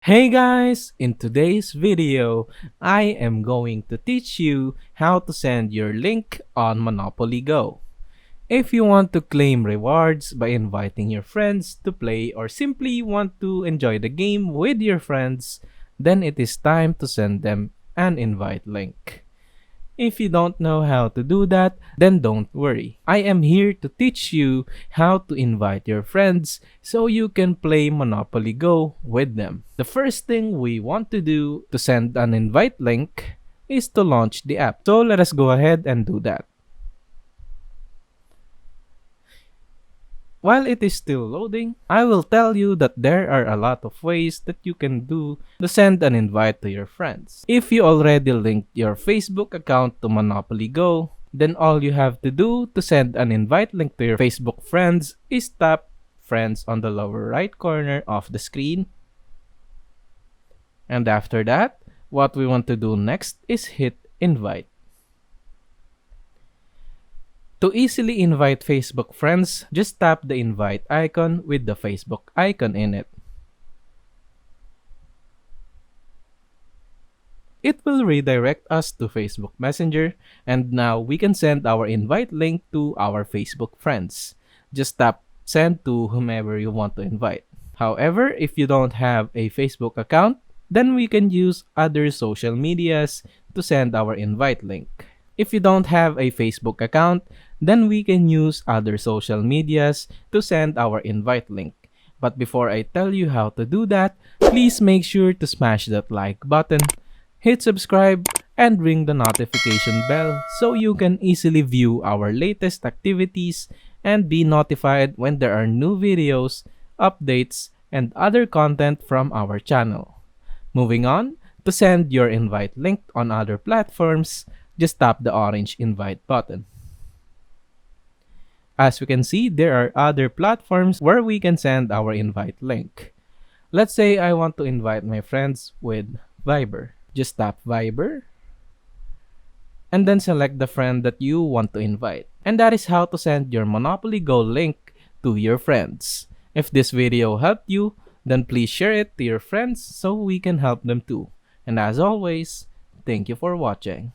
Hey guys! In today's video, I am going to teach you how to send your link on Monopoly Go. If you want to claim rewards by inviting your friends to play or simply want to enjoy the game with your friends, then it is time to send them an invite link. If you don't know how to do that, then don't worry. I am here to teach you how to invite your friends so you can play Monopoly Go with them. The first thing we want to do to send an invite link is to launch the app. So let us go ahead and do that. While it is still loading, I will tell you that there are a lot of ways that you can do to send an invite to your friends. If you already linked your Facebook account to Monopoly Go, then all you have to do to send an invite link to your Facebook friends is tap friends on the lower right corner of the screen. And after that, what we want to do next is hit invite. To easily invite Facebook friends, just tap the invite icon with the Facebook icon in it. It will redirect us to Facebook Messenger, and now we can send our invite link to our Facebook friends. Just tap send to whomever you want to invite. However, if you don't have a Facebook account, then we can use other social medias to send our invite link. If you don't have a Facebook account, then we can use other social medias to send our invite link. But before I tell you how to do that, please make sure to smash that like button, hit subscribe, and ring the notification bell so you can easily view our latest activities and be notified when there are new videos, updates, and other content from our channel. Moving on, to send your invite link on other platforms, just tap the orange invite button. As we can see, there are other platforms where we can send our invite link. Let's say I want to invite my friends with Viber. Just tap Viber and then select the friend that you want to invite. And that is how to send your Monopoly Go link to your friends. If this video helped you, then please share it to your friends so we can help them too. And as always, thank you for watching.